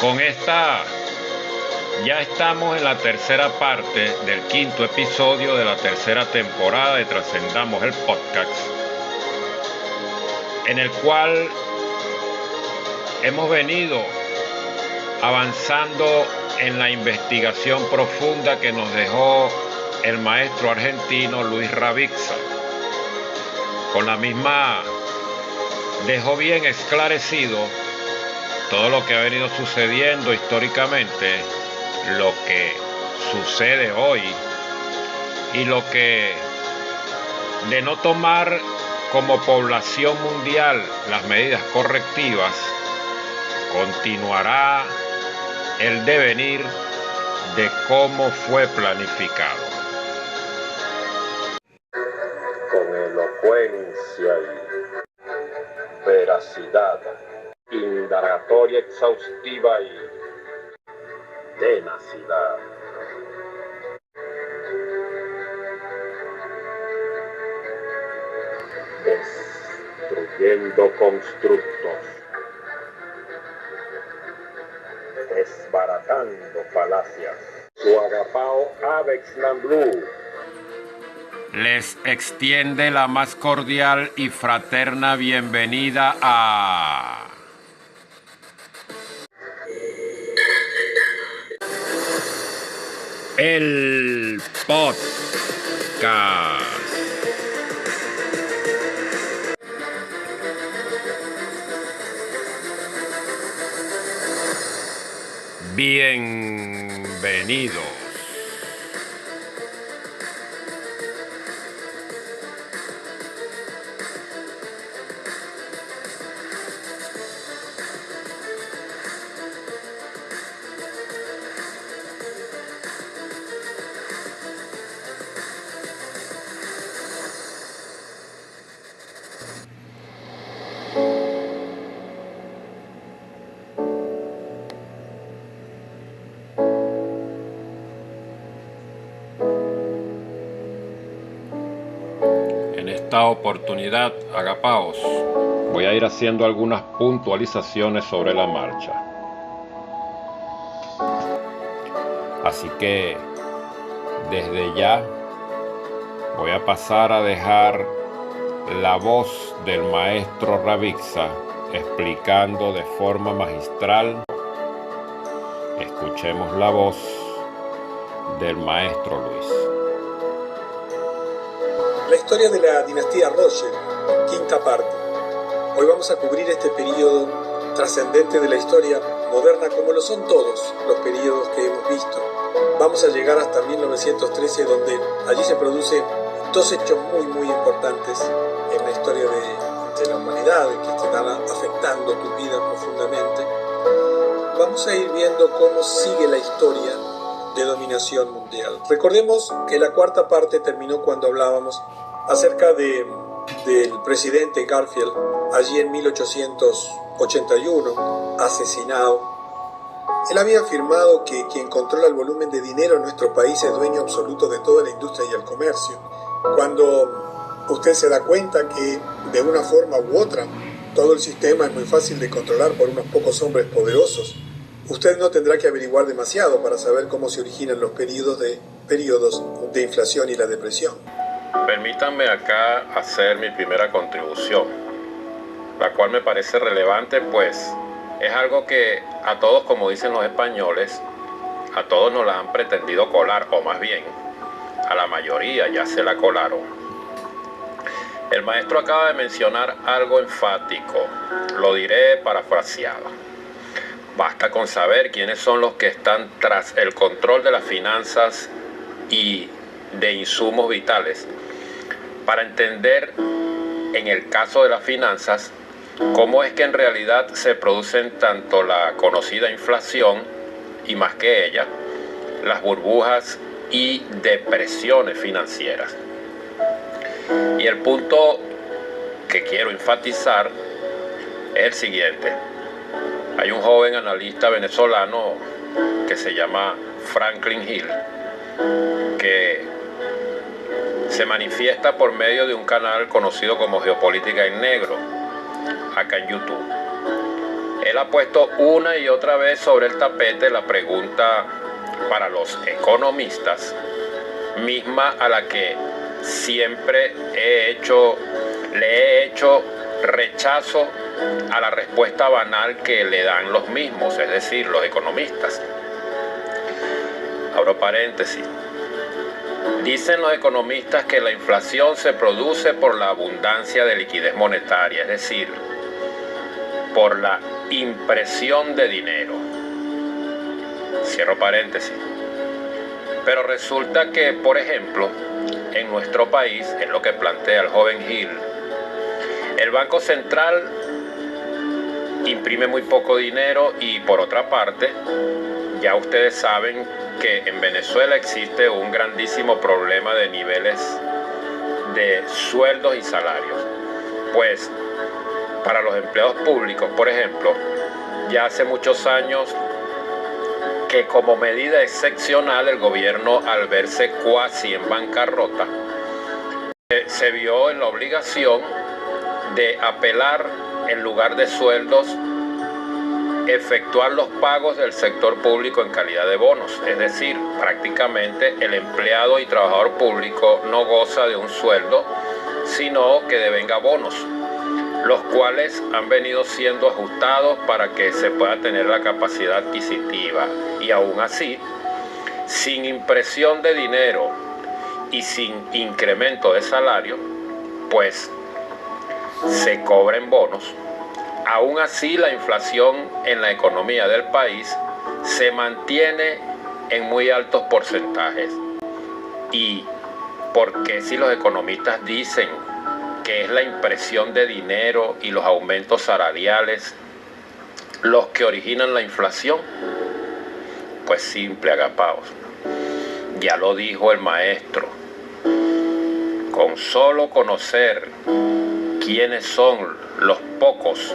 Con esta ya estamos en la tercera parte del quinto episodio de la tercera temporada de Trascendamos el Podcast, en el cual hemos venido avanzando en la investigación profunda que nos dejó el maestro argentino Luis Ravizza. Con la misma dejó bien esclarecido todo lo que ha venido sucediendo históricamente, lo que sucede hoy y lo que, de no tomar como población mundial las medidas correctivas, continuará el devenir de cómo fue planificado. Con elocuencia y veracidad, indagatoria exhaustiva y tenacidad. Destruyendo constructos, desbaratando falacias. Su agapao Avex Namblú Les extiende la más cordial y fraterna bienvenida a el podcast. Bienvenidos. En esta oportunidad, agapaos, voy a ir haciendo algunas puntualizaciones sobre la marcha. Así que, desde ya, voy a pasar a dejar la voz del maestro Ravizza explicando de forma magistral. Escuchemos la voz del maestro Luis. La historia de la dinastía Rothschild, quinta parte. Hoy vamos a cubrir este periodo trascendente de la historia moderna, como lo son todos los periodos que hemos visto. Vamos a llegar hasta 1913, donde allí se producen dos hechos muy importantes en la historia de la humanidad, que están afectando tu vida profundamente. Vamos a ir viendo cómo sigue la historia de dominación mundial. Recordemos que la cuarta parte terminó cuando hablábamos acerca del presidente Garfield, allí en 1881, asesinado. Él había afirmado que quien controla el volumen de dinero en nuestro país es dueño absoluto de toda la industria y el comercio. Cuando usted se da cuenta que de una forma u otra todo el sistema es muy fácil de controlar por unos pocos hombres poderosos, usted no tendrá que averiguar demasiado para saber cómo se originan los periodos de inflación y la depresión. Permítanme acá hacer mi primera contribución, la cual me parece relevante, pues es algo que a todos, como dicen los españoles, a todos nos la han pretendido colar, o más bien, a la mayoría ya se la colaron. El maestro acaba de mencionar algo enfático, lo diré parafraseado. Basta con saber quiénes son los que están tras el control de las finanzas y de insumos vitales para entender, en el caso de las finanzas, cómo es que en realidad se producen tanto la conocida inflación y, más que ella, las burbujas y depresiones financieras. Y el punto que quiero enfatizar es el siguiente. Hay un joven analista venezolano que se llama Franklin Hill, que se manifiesta por medio de un canal conocido como Geopolítica en Negro, acá en YouTube. Él ha puesto una y otra vez sobre el tapete la pregunta para los economistas, misma a la que siempre le he hecho rechazo a la respuesta banal que le dan los mismos, es decir, los economistas. Abro paréntesis. Dicen los economistas que la inflación se produce por la abundancia de liquidez monetaria, es decir, por la impresión de dinero. Cierro paréntesis. Pero resulta que, por ejemplo, en nuestro país, es lo que plantea el joven Hill, el Banco Central imprime muy poco dinero y, por otra parte, ya ustedes saben que en Venezuela existe un grandísimo problema de niveles de sueldos y salarios. Pues para los empleados públicos, por ejemplo, ya hace muchos años que como medida excepcional el gobierno, al verse cuasi en bancarrota, se vio en la obligación de apelar, en lugar de sueldos, efectuar los pagos del sector público en calidad de bonos. Es decir, prácticamente el empleado y trabajador público no goza de un sueldo, sino que devenga bonos, los cuales han venido siendo ajustados para que se pueda tener la capacidad adquisitiva. Y aún así, sin impresión de dinero y sin incremento de salario, pues se cobren bonos. Aún así, la inflación en la economía del país se mantiene en muy altos porcentajes. ¿Y por qué, si los economistas dicen que es la impresión de dinero y los aumentos salariales los que originan la inflación? Pues simple, agapaos. Ya lo dijo el maestro. Con solo conocer quiénes son los pocos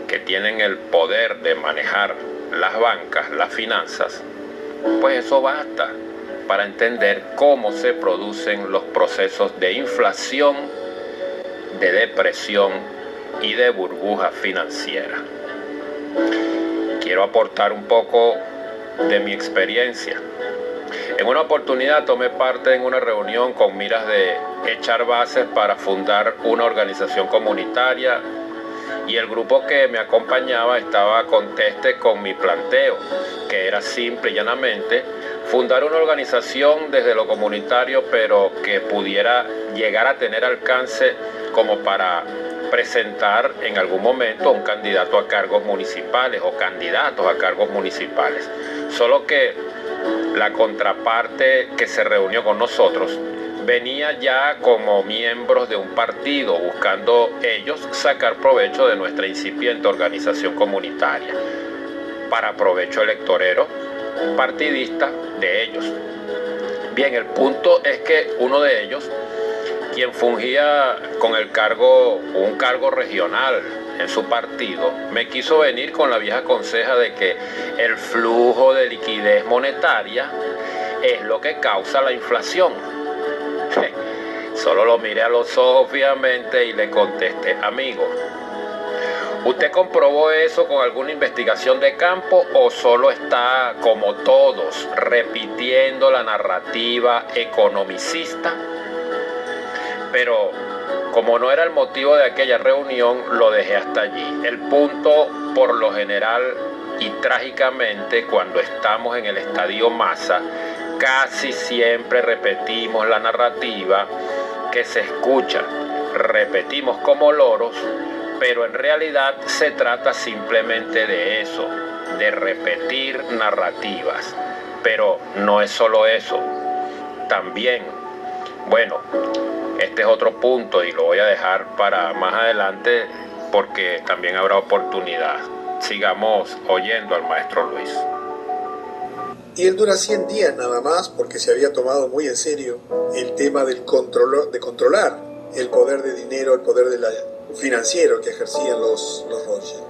que tienen el poder de manejar las bancas, las finanzas, pues eso basta para entender cómo se producen los procesos de inflación, de depresión y de burbuja financiera. Quiero aportar un poco de mi experiencia. En una oportunidad tomé parte en una reunión con miras de echar bases para fundar una organización comunitaria, y el grupo que me acompañaba estaba conteste con mi planteo, que era simple y llanamente fundar una organización desde lo comunitario, pero que pudiera llegar a tener alcance como para presentar en algún momento a un candidato a cargos municipales o candidatos a cargos municipales. Solo que la contraparte que se reunió con nosotros venía ya como miembros de un partido, buscando ellos sacar provecho de nuestra incipiente organización comunitaria, para provecho electorero partidista de ellos. Bien, el punto es que uno de ellos, quien fungía con un cargo regional en su partido, me quiso venir con la vieja conseja de que el flujo de liquidez monetaria es lo que causa la inflación. Solo lo miré a los ojos fijamente y le contesté: amigo, ¿usted comprobó eso con alguna investigación de campo o solo está, como todos, repitiendo la narrativa economicista? Pero como no era el motivo de aquella reunión, lo dejé hasta allí. El punto, por lo general y trágicamente, cuando estamos en el estadio masa, casi siempre repetimos la narrativa que se escucha. Repetimos como loros, pero en realidad se trata simplemente de eso, de repetir narrativas. Pero no es solo eso. También, bueno, este es otro punto y lo voy a dejar para más adelante porque también habrá oportunidad. Sigamos oyendo al maestro Luis. Y él dura 100 días nada más porque se había tomado muy en serio el tema de controlar el poder de dinero, el poder financiero que ejercían los Rothschild.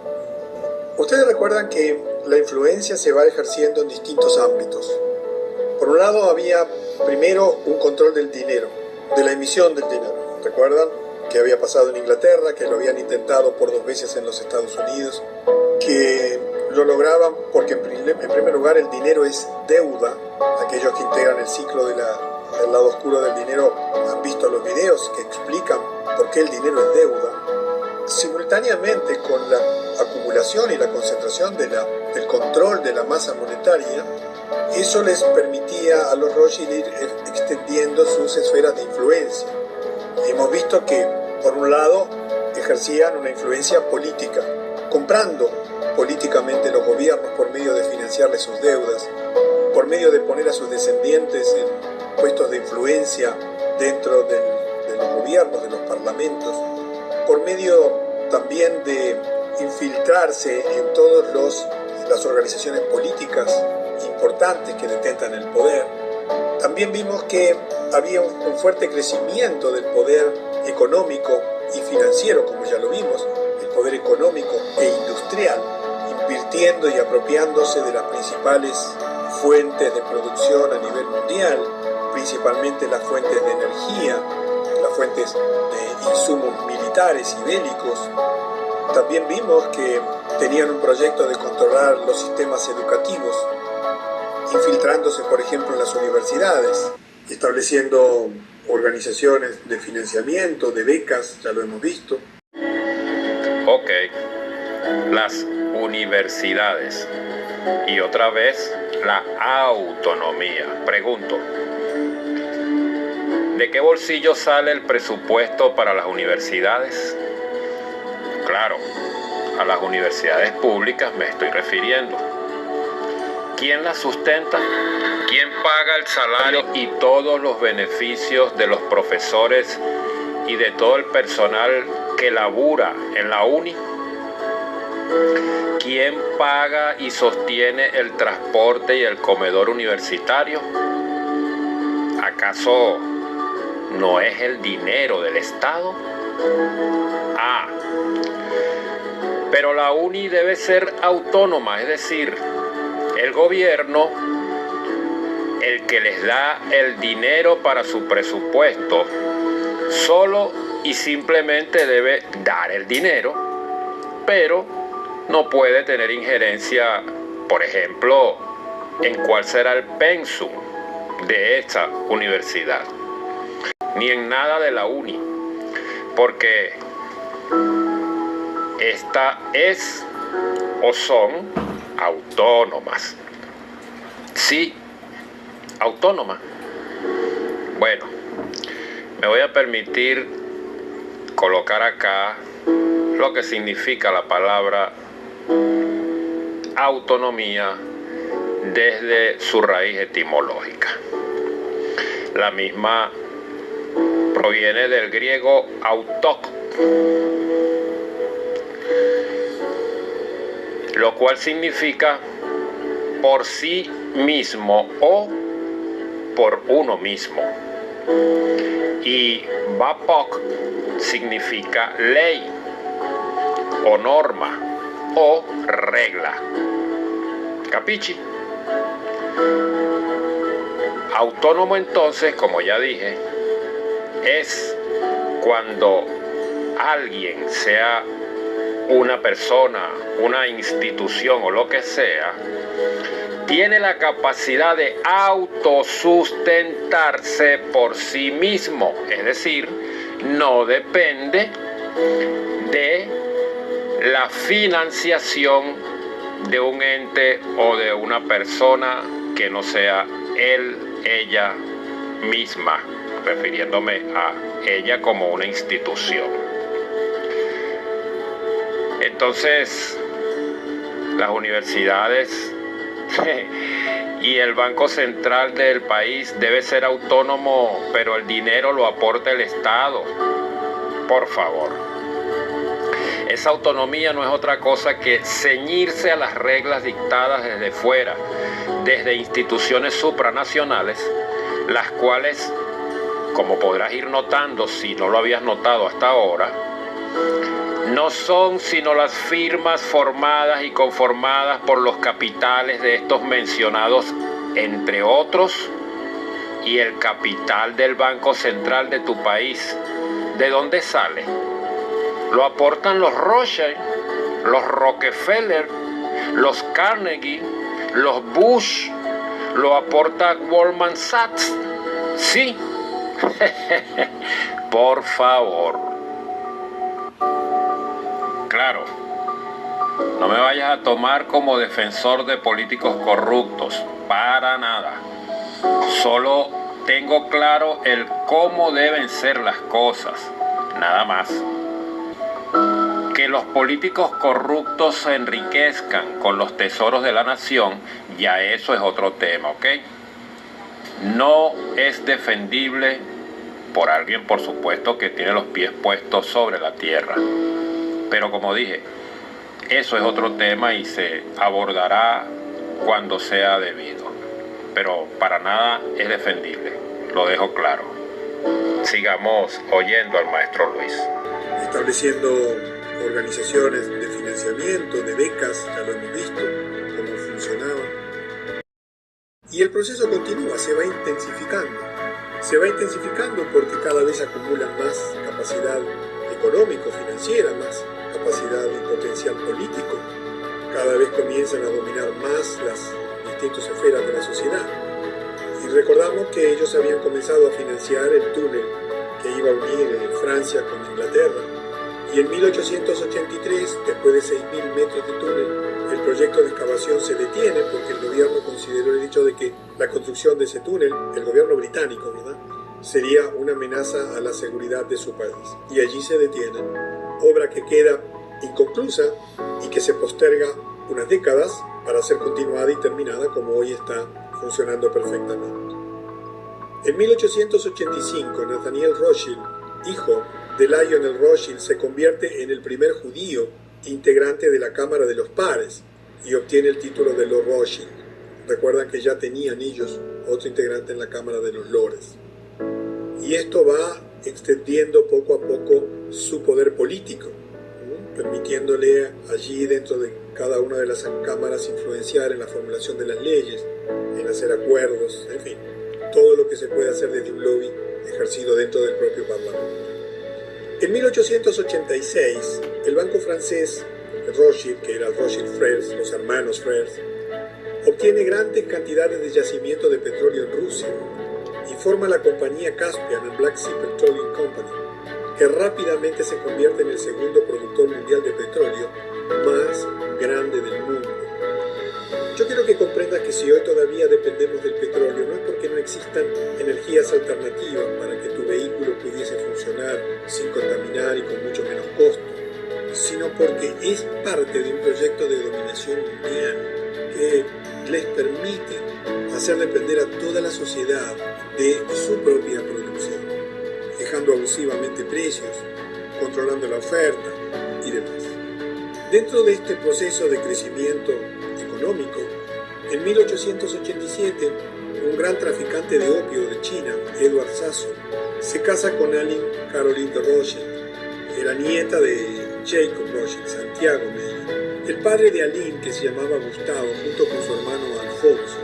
Ustedes recuerdan que la influencia se va ejerciendo en distintos ámbitos. Por un lado había primero un control del dinero, de la emisión del dinero. ¿Recuerdan? Que había pasado en Inglaterra, que lo habían intentado por 2 veces en los Estados Unidos, que lo lograban porque en primer lugar el dinero es deuda. Aquellos que integran el ciclo del lado oscuro del dinero han visto los videos que explican por qué el dinero es deuda. Simultáneamente con la acumulación y la concentración del control de la masa monetaria, eso les permitía a los Rothschild ir extendiendo sus esferas de influencia. Hemos visto que, por un lado, ejercían una influencia política, comprando políticamente los gobiernos por medio de financiarles sus deudas, por medio de poner a sus descendientes en puestos de influencia dentro de los gobiernos, de los parlamentos, por medio también de infiltrarse en todas las organizaciones políticas importantes que detentan el poder. También vimos que había un fuerte crecimiento del poder económico y financiero, como ya lo vimos, el poder económico e industrial, invirtiendo y apropiándose de las principales fuentes de producción a nivel mundial, principalmente las fuentes de energía, las fuentes de insumos militares y bélicos. También vimos que tenían un proyecto de controlar los sistemas educativos, infiltrándose, por ejemplo, en las universidades, estableciendo organizaciones de financiamiento, de becas, ya lo hemos visto. Ok, las universidades y otra vez la autonomía. Pregunto, ¿de qué bolsillo sale el presupuesto para las universidades? Claro, a las universidades públicas me estoy refiriendo. ¿Quién las sustenta? ¿Quién paga el salario y todos los beneficios de los profesores y de todo el personal que labura en la uni? ¿Quién paga y sostiene el transporte y el comedor universitario? ¿Acaso no es el dinero del Estado? Pero la uni debe ser autónoma, es decir, el gobierno, el que les da el dinero para su presupuesto, solo y simplemente debe dar el dinero, pero no puede tener injerencia, por ejemplo, en cuál será el pensum de esta universidad, ni en nada de la uni, porque esta es o son autónomas. Sí, autónoma. Bueno, me voy a permitir colocar acá lo que significa la palabra autonomía desde su raíz etimológica. La misma proviene del griego autok, lo cual significa por sí mismo o por uno mismo. Y vapok significa ley o norma o regla. ¿Capichi? Autónomo entonces, como ya dije, es cuando alguien, sea una persona, una institución o lo que sea, tiene la capacidad de autosustentarse por sí mismo, es decir, no depende de la financiación de un ente o de una persona que no sea él, ella misma, refiriéndome a ella como una institución. Entonces, las universidades y el Banco Central del país debe ser autónomo, pero el dinero lo aporta el Estado. Por favor. Esa autonomía no es otra cosa que ceñirse a las reglas dictadas desde fuera, desde instituciones supranacionales, las cuales, como podrás ir notando si no lo habías notado hasta ahora, no son sino las firmas formadas y conformadas por los capitales de estos mencionados, entre otros, y el capital del Banco Central de tu país. ¿De dónde sale? Lo aportan los Rothschild, los Rockefeller, los Carnegie, los Bush, lo aporta Goldman Sachs. Sí, por favor. Claro, no me vayas a tomar como defensor de políticos corruptos, para nada. Solo tengo claro el cómo deben ser las cosas, nada más. Que los políticos corruptos se enriquezcan con los tesoros de la nación, ya eso es otro tema, ¿ok? No es defendible por alguien, por supuesto, que tiene los pies puestos sobre la tierra. Pero como dije, eso es otro tema y se abordará cuando sea debido. Pero para nada es defendible, lo dejo claro. Sigamos oyendo al maestro Luis. Estableciendo organizaciones de financiamiento, de becas, ya lo hemos visto, cómo funcionaban. Y el proceso continúa, se va intensificando. Se va intensificando porque cada vez acumulan más capacidad económico-financiera, más capacidad y potencial político. Cada vez comienzan a dominar más las distintas esferas de la sociedad. Y recordamos que ellos habían comenzado a financiar el túnel que iba a unir Francia con Inglaterra. Y en 1883, después de 6.000 metros de túnel, el proyecto de excavación se detiene porque el gobierno consideró el hecho de que la construcción de ese túnel, el gobierno británico, ¿verdad?, sería una amenaza a la seguridad de su país. Y allí se detiene, obra que queda inconclusa y que se posterga unas décadas para ser continuada y terminada como hoy está funcionando perfectamente. En 1885, Nathaniel Rothschild, hijo de Lionel Rothschild, se convierte en el primer judío integrante de la Cámara de los Pares y obtiene el título de Lord Rothschild. Recuerdan que ya tenían ellos otro integrante en la Cámara de los Lores. Y esto va extendiendo poco a poco su poder político, permitiéndole allí dentro de cada una de las cámaras influenciar en la formulación de las leyes, en hacer acuerdos, en fin, todo lo que se puede hacer desde un lobby ejercido dentro del propio Parlamento. En 1886, el banco francés Rothschild, que era Rothschild Frères, los hermanos Frères, obtiene grandes cantidades de yacimiento de petróleo en Rusia y forma la compañía Caspian and Black Sea Petroleum Company, que rápidamente se convierte en el segundo productor mundial de petróleo más grande del mundo. Yo quiero que comprendas que si hoy todavía dependemos del petróleo, no es porque no existan energías alternativas para que tu vehículo pudiese funcionar sin contaminar y con mucho menos costo, sino porque es parte de un proyecto de dominación mundial que les permite hacer depender a toda la sociedad de su propia producción, fijando abusivamente precios, controlando la oferta y demás. Dentro de este proceso de crecimiento económico, en 1887, un gran traficante de opio de China, Edward Sassoon, se casa con Aline Caroline de Rothschild, era nieta de Jacob Rothschild, Santiago Meyer. El padre de Aline, que se llamaba Gustavo, junto con su hermano Alfonso,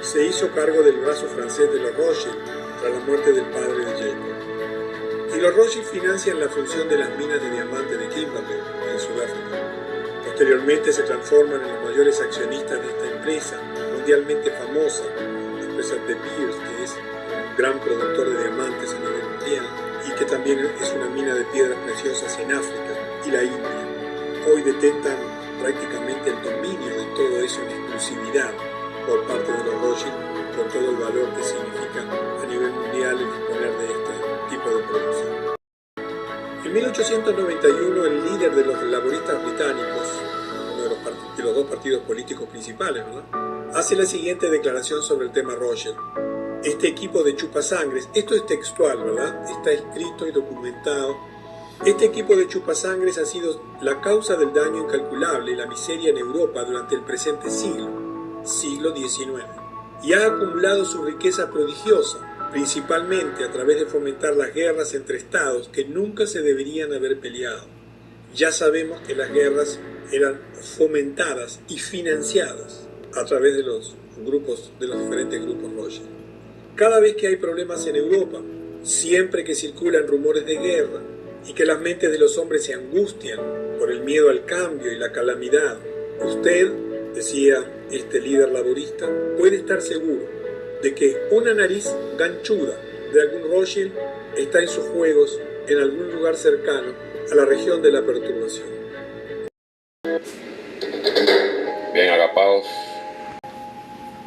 se hizo cargo del brazo francés de los Rothschild tras la muerte del padre de Jacob. Y los Rothschild financian la función de las minas de diamante de Kimberley, en Sudáfrica. Posteriormente se transforman en los mayores accionistas de esta empresa, mundialmente famosa, la empresa De Beers, que es un gran productor de diamantes a nivel mundial, y que también es una mina de piedras preciosas en África y la India. Hoy detentan prácticamente el dominio de todo eso en exclusividad por parte de los Rothschild, con todo el valor que significa a nivel mundial el disponer de este tipo de producción. En 1891, el líder de los laboristas británicos, uno de los dos partidos políticos principales, ¿verdad?, hace la siguiente declaración sobre el tema Rothschild. Este equipo de chupasangres, esto es textual, ¿verdad?, está escrito y documentado. Este equipo de chupasangres ha sido la causa del daño incalculable y la miseria en Europa durante el presente siglo XIX, y ha acumulado su riqueza prodigiosa, principalmente a través de fomentar las guerras entre estados que nunca se deberían haber peleado. Ya sabemos que las guerras eran fomentadas y financiadas a través de los diferentes grupos Rothschild. Cada vez que hay problemas en Europa, siempre que circulan rumores de guerra y que las mentes de los hombres se angustian por el miedo al cambio y la calamidad, usted Decía este líder laborista, puede estar seguro de que una nariz ganchuda de algún Rothschild está en sus juegos en algún lugar cercano a la región de la perturbación. Bien, agapados.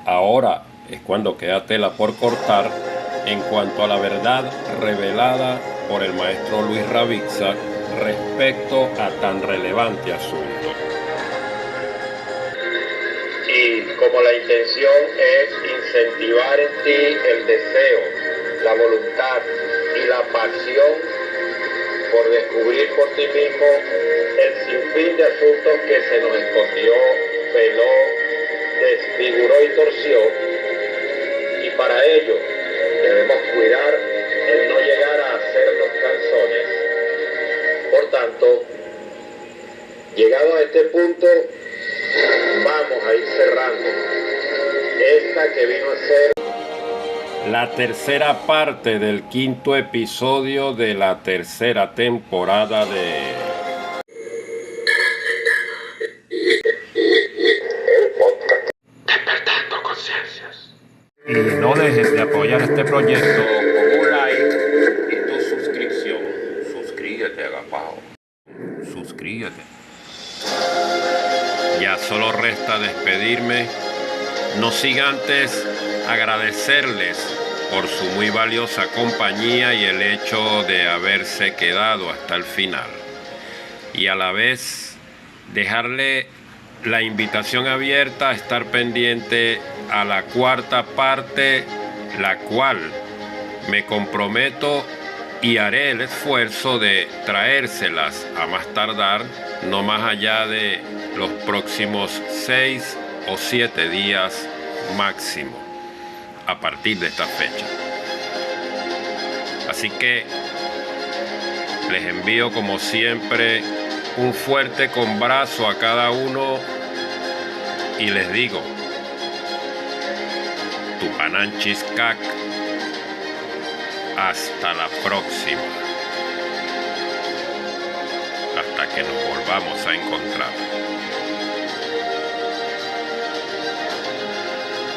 Ahora es cuando queda tela por cortar en cuanto a la verdad revelada por el maestro Luis Ravizza respecto a tan relevante asunto. Y como la intención es incentivar en ti el deseo, la voluntad y la pasión por descubrir por ti mismo el sinfín de asuntos que se nos escondió, veló, desfiguró y torció, y para ello debemos cuidar el no llegar a hacernos canzones. Por tanto, llegado a este punto, vamos a ir cerrando esta que vino a ser la tercera parte del quinto episodio de la tercera temporada de el podcast Despertando Conciencias. Y no dejes de apoyar este proyecto con un like y tu suscripción. Suscríbete, agapao. Suscríbete. Ya solo resta despedirme, no sin antes agradecerles por su muy valiosa compañía y el hecho de haberse quedado hasta el final. Y a la vez dejarle la invitación abierta a estar pendiente a la cuarta parte, la cual me comprometo y haré el esfuerzo de traérselas a más tardar, no más allá de los próximos 6 o 7 días máximo, a partir de esta fecha. Así que les envío como siempre un fuerte combrazo a cada uno y les digo, Tupananchiskak, hasta la próxima, hasta que nos volvamos a encontrar.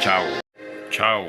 Chao, chao.